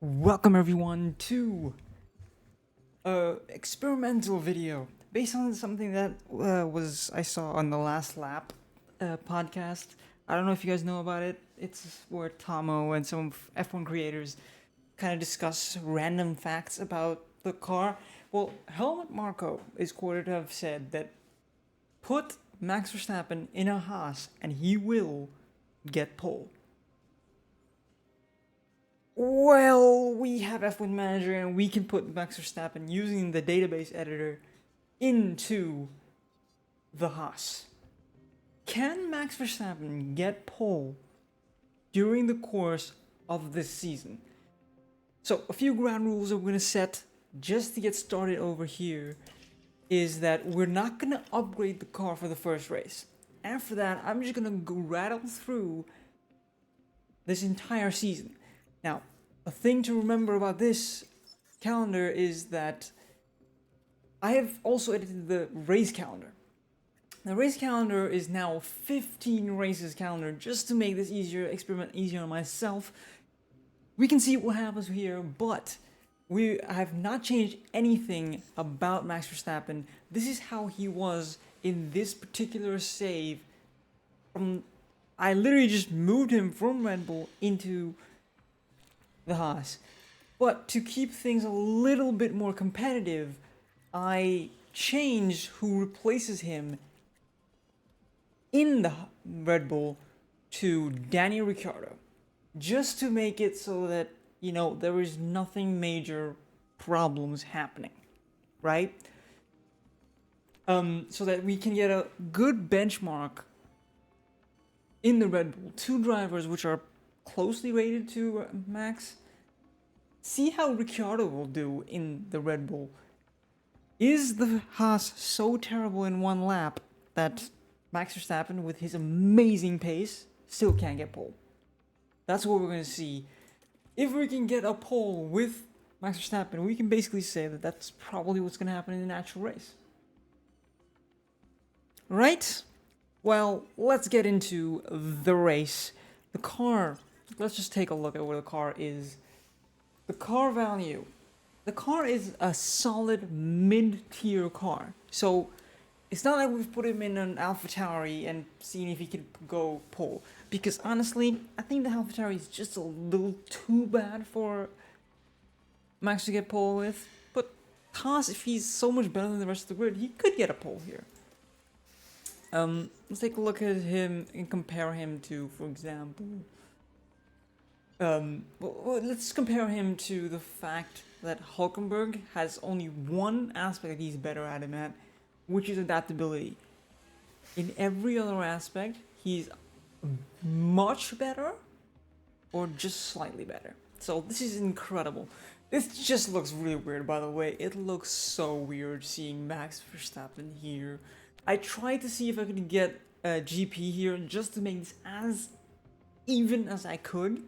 Welcome everyone to a experimental video based on something that I saw on the Last Lap podcast. I don't know if you guys know about it. It's where Tomo and some F1 creators kind of discuss random facts about the car. Well, Helmut Marko is quoted to have said that put Max Verstappen in a HAAS and he will get pole. Well, we have F1 Manager and we can put Max Verstappen using the database editor into the HAAS. Can Max Verstappen get pole during the course of this season? So, a few ground rules that we're going to set just to get started over here is that we're not going to upgrade the car for the first race. After that, I'm just going to rattle through this entire season. Now, a thing to remember about this calendar is that I have also edited the race calendar. The race calendar is now 15 races calendar just to make this experiment easier on myself. We can see what happens here, but I have not changed anything about Max Verstappen. This is how he was in this particular save. I literally just moved him from Red Bull into the HAAS. But to keep things a little bit more competitive, I changed who replaces him in the Red Bull to Daniel Ricciardo. Just to make it so that, there is nothing major problems happening. Right? So that we can get a good benchmark in the Red Bull. Two drivers which are closely rated to Max. See how Ricciardo will do in the Red Bull. Is the HAAS so terrible in one lap that Max Verstappen, with his amazing pace, still can't get pole? That's what we're going to see. If we can get a pole with Max Verstappen, we can basically say that that's probably what's going to happen in the actual race. Right? Well, let's get into the race. The car. Let's just take a look at where the car is. The car value. The car is a solid mid-tier car. So it's not like we've put him in an AlphaTauri and seen if he can go pole. Because honestly, I think the AlphaTauri is just a little too bad for Max to get pole with. But Haas, if he's so much better than the rest of the grid, he could get a pole here. Let's take a look at him and compare him to, for example, let's compare him to the fact that Hulkenberg has only one aspect that he's better at him at, which is adaptability. In every other aspect, he's much better or just slightly better. So this is incredible. This just looks really weird, by the way. It looks so weird seeing Max Verstappen here. I tried to see if I could get a GP here just to make this as even as I could,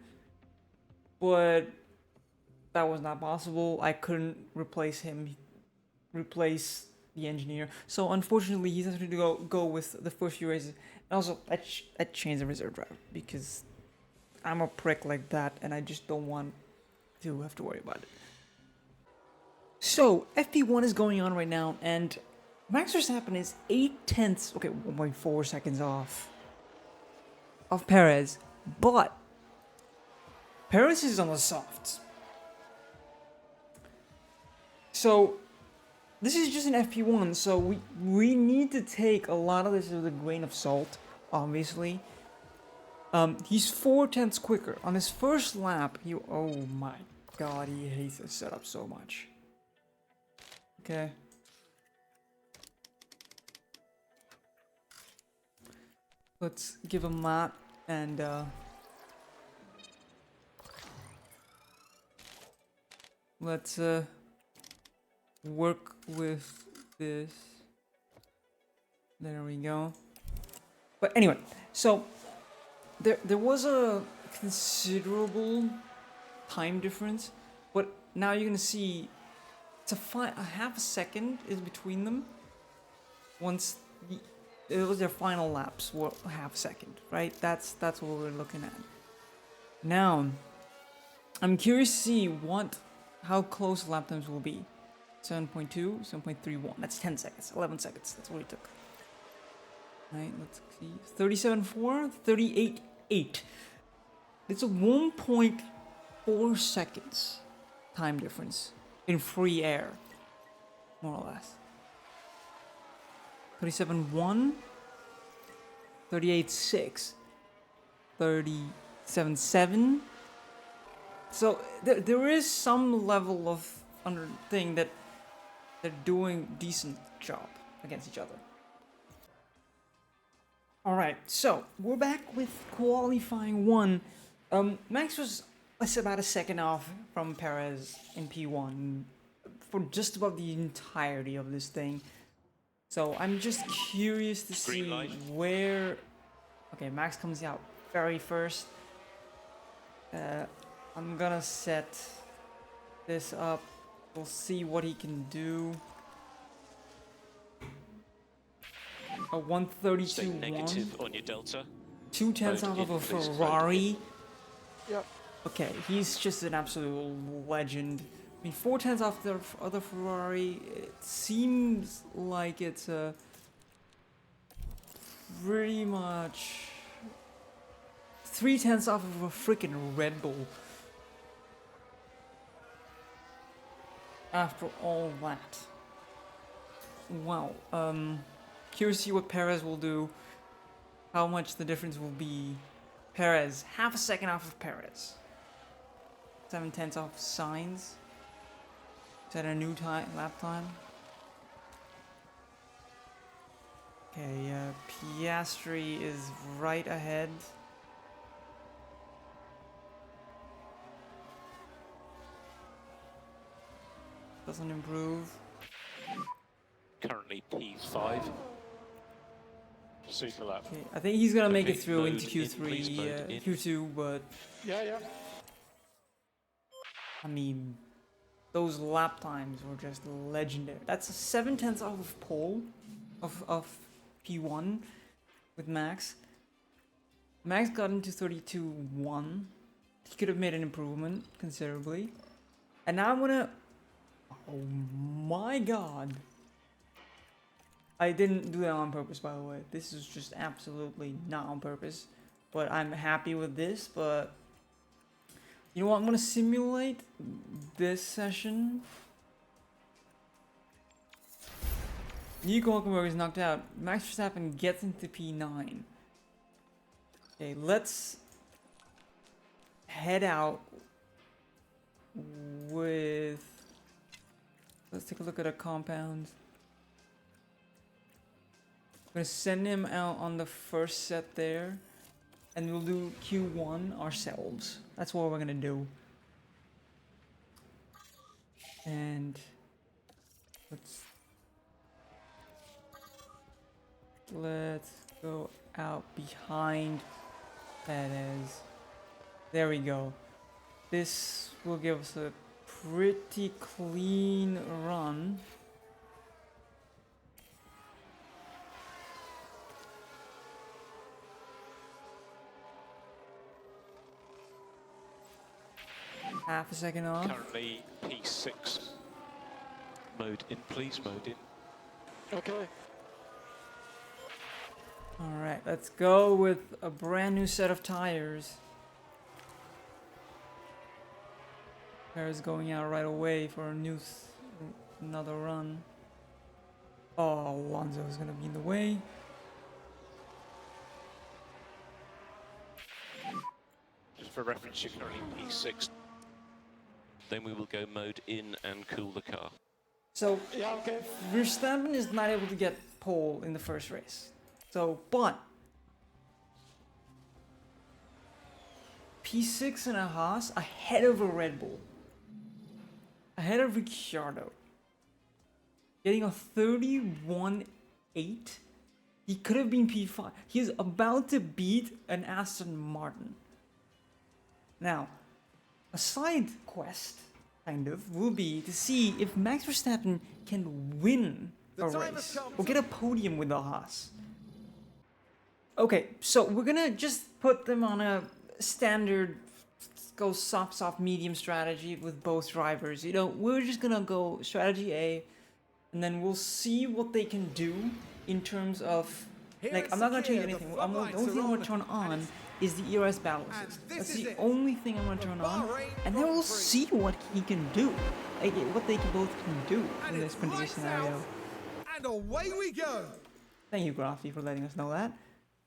but that was not possible. I couldn't replace the engineer. So unfortunately, he's having to go with the first few races. And also, I changed the reserve driver because I'm a prick like that, and I just don't want to have to worry about it. So FP1 is going on right now, and Max Verstappen is 1.4 seconds off of Perez, but Perez is on the softs. So this is just an FP1, so we need to take a lot of this with a grain of salt, obviously. He's 0.4 quicker. On his first lap, oh my god, he hates this setup so much. Okay. Let's give him that, and let's work with this. There we go. But anyway, so there was a considerable time difference, but now you're gonna see it's a half a second is between them. Once it was their final laps were half a second, right? That's what we're looking at. Now, I'm curious to see how close lap times will be. 7.2, 7.31. That's 10 seconds, 11 seconds. That's what it took. Alright, let's see. 37.4, 38.8. It's a 1.4 seconds time difference in free air, more or less. 37.1, 38.6, 37.7. So there is some level of thing that they're doing decent job against each other. Alright, so we're back with qualifying one. Max was about a second off from Perez in P1 for just about the entirety of this thing. So I'm just curious to see where... Okay, Max comes out very first. I'm gonna set this up. We'll see what he can do. A 132.1. On your delta. 2/10 off of a Ferrari. Yep. Okay, he's just an absolute legend. I mean, 4/10 off the other Ferrari. It seems like it's a pretty much 3/10 off of a freaking Red Bull. After all that. Wow. Curious to see what Perez will do. How much the difference will be. Perez, half a second off of Perez. 7/10 off Sainz. Is that a new lap time? Okay, Piastri is right ahead. Doesn't improve. Currently P5. Super lap. Okay, I think he's gonna make it through into Q3, Q2, but Yeah. I mean, those lap times were just legendary. That's a 7/10 off of pole, of P1 with Max. Max got into 32.1. He could have made an improvement considerably. And now I'm gonna... Oh my god. I didn't do that on purpose, by the way. This is just absolutely not on purpose. But I'm happy with this, but... You know what, I'm gonna simulate this session. Nico Hulkenberg is knocked out. Max Verstappen gets into P9. Okay, let's head out with... Let's take a look at a compound. I'm gonna send him out on the first set there. And we'll do Q1 ourselves. That's what we're gonna do. And let's go out behind Perez. There we go. This will give us a pretty clean run. Half a second off. Currently P6. Mode in, please. Mode in. Okay. Alright, let's go with a brand new set of tires. Perez going out right away for another run. Oh, Alonso is gonna be in the way. Just for reference, you're currently P6. Then we will go mode in and cool the car. So, Yeah, okay. Verstappen is not able to get pole in the first race. So, but P6 and a HAAS ahead of a Red Bull. Ahead of Ricciardo. Getting a 31.8. He could have been P5. He's about to beat an Aston Martin. Now, a side quest, kind of, will be to see if Max Verstappen can win a race or get a podium with the HAAS. Okay, so we're gonna just put them on a standard go soft, medium strategy with both drivers. You know, we're just gonna go strategy A, and then we'll see what they can do in terms of, like, I'm not gonna change anything. The only thing I'm gonna turn on is the ERS battle assist. That's the only thing I'm gonna turn on, and then we'll see what he can do, like what they both can do in this particular scenario. And away we go. Thank you, Grafty, for letting us know that.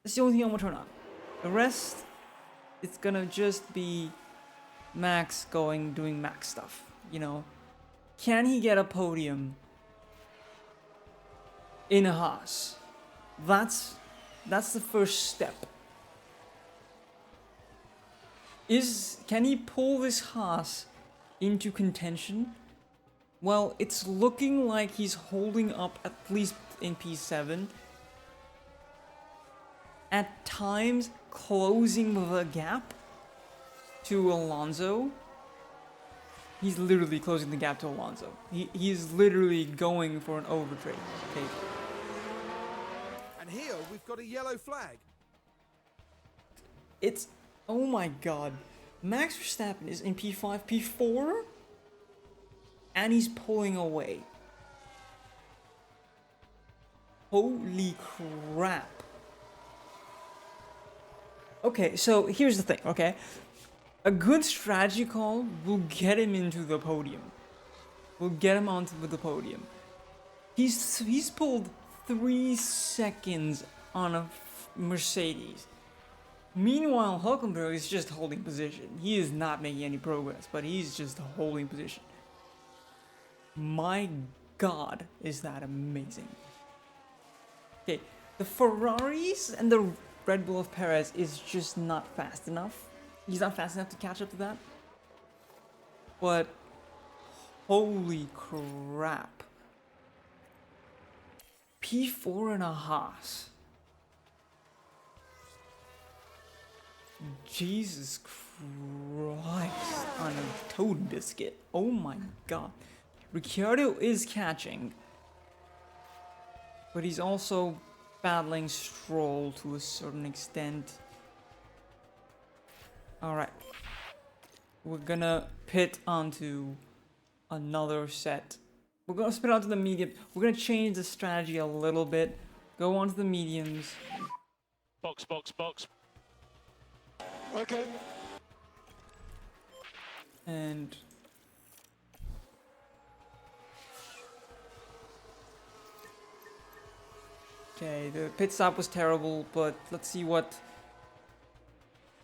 That's the only thing I'm gonna turn on. The rest, it's gonna just be Max doing Max stuff. You know, can he get a podium in a HAAS? That's the first step. Can he pull this HAAS into contention? Well, it's looking like he's holding up at least in P7. At times, closing the gap to Alonso. He's literally closing the gap to Alonso. He's literally going for an overtake. And here we've got a yellow flag. It's, oh my god. Max Verstappen is in P5, P4, and he's pulling away. Holy crap. Okay, so here's the thing, okay? A good strategy call will get him into the podium. Will get him onto the podium. He's pulled 3 seconds on a Mercedes. Meanwhile, Hulkenberg is just holding position. He is not making any progress, but he's just holding position. My god, is that amazing. Okay, the Ferraris and the Red Bull of Perez is just not fast enough. He's not fast enough to catch up to that. But holy crap. P4 and a HAAS. Jesus Christ on a toad biscuit. Oh my god. Ricciardo is catching. But he's also battling Stroll to a certain extent. Alright. We're gonna pit onto another set. We're gonna spit onto the medium. We're gonna change the strategy a little bit. Go onto the mediums. Box. Okay. And okay, the pit stop was terrible, but let's see what.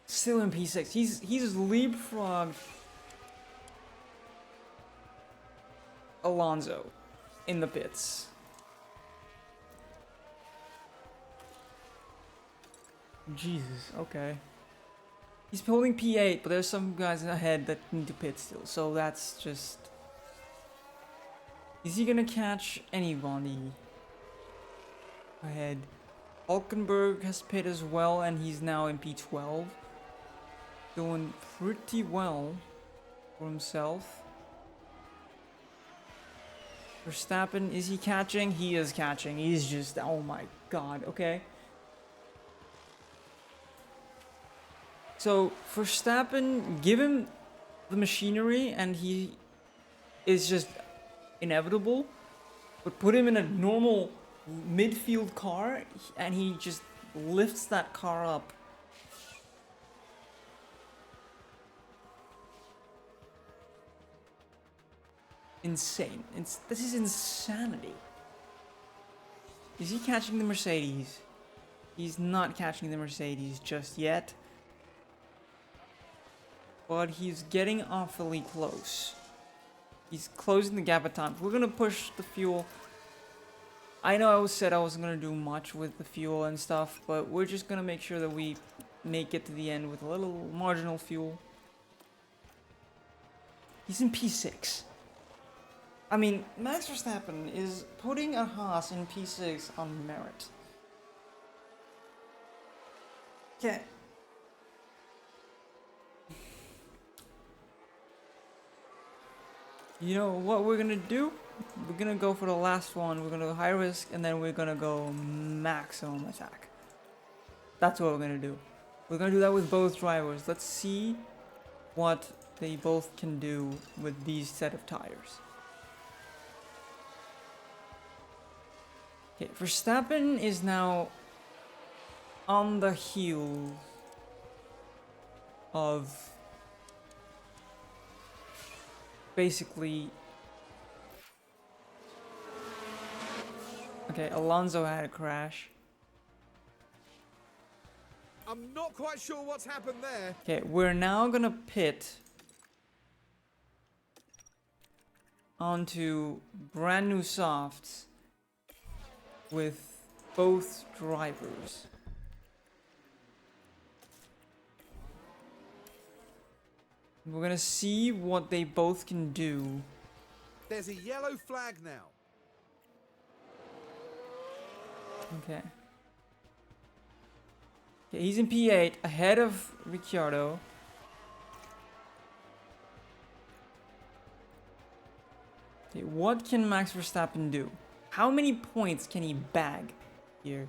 Still in P6. He's leapfrogged Alonso in the pits. Jesus, okay. He's holding P8, but there's some guys ahead that need to pit still, so that's just... Is he gonna catch anybody ahead? Hulkenberg has pit as well, and he's now in P12. Doing pretty well for himself. Verstappen, is he catching? He is catching. He's just, oh my god, okay. So, Verstappen, give him the machinery and he is just inevitable. But put him in a normal midfield car and he just lifts that car up. Insane. This is insanity. Is he catching the Mercedes? He's not catching the Mercedes just yet. But he's getting awfully close. He's closing the gap at times. We're gonna push the fuel. I know I said I wasn't gonna do much with the fuel and stuff, but we're just gonna make sure that we make it to the end with a little marginal fuel. He's in P6. I mean, Max Verstappen is putting a HAAS in P6 on merit. Okay. You know what we're gonna do? We're gonna go for the last one. We're gonna go high risk, and then we're gonna go maximum attack. That's what we're gonna do. We're gonna do that with both drivers. Let's see what they both can do with these set of tires. Okay, Verstappen is now on the heels of basically. Okay, Alonso had a crash. I'm not quite sure what's happened there. Okay, we're now gonna pit onto brand new softs with both drivers. We're gonna see what they both can do. There's a yellow flag now. Okay. Okay, he's in P8 ahead of Ricciardo. Okay, what can Max Verstappen do? How many points can he bag here?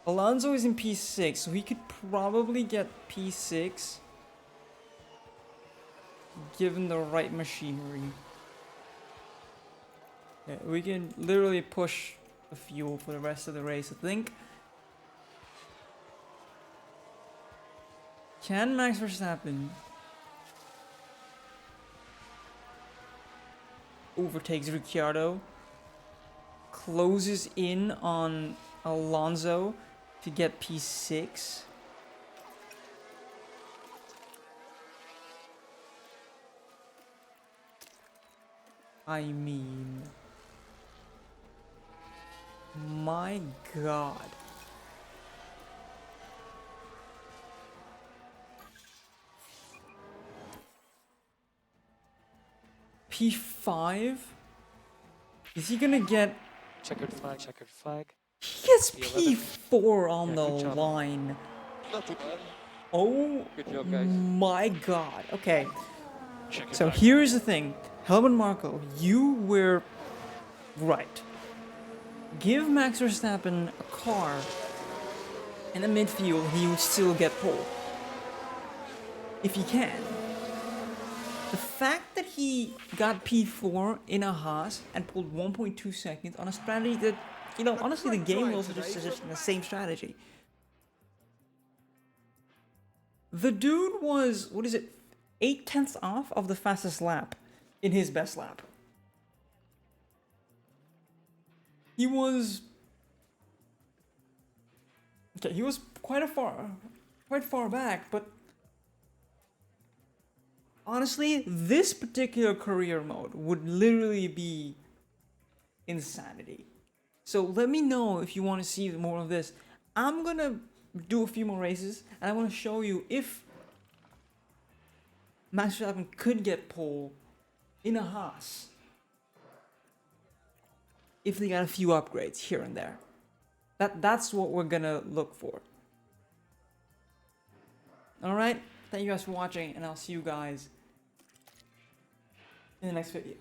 Alonso is in P6, so he could probably get P6 given the right machinery. Yeah, we can literally push the fuel for the rest of the race, I think. Can Max Verstappen overtakes Ricciardo, closes in on Alonso to get P6? I mean, my God. P5? Is he gonna get... Checkered flag, checkered flag. He gets P11. P4 on Yeah, the good job. line. Not too bad. Oh Good job, guys. my God. Okay, Check it so back. here's the thing. Helmut Marko, you were right. Give Max Verstappen a car in the midfield, he would still get pole. If he can. The fact that he got P4 in a HAAS and pulled 1.2 seconds on a strategy that, you know, honestly the game was just the same strategy. The dude was, what is it, 8/10 off of the fastest lap in his best lap. He was... Okay, he was quite far back, but honestly, this particular career mode would literally be insanity. So let me know if you want to see more of this. I'm gonna do a few more races, and I want to show you if Max Verstappen could get pole in a HAAS if they got a few upgrades here and there. That's what we're gonna look for. Alright, thank you guys for watching, and I'll see you guys in the next video.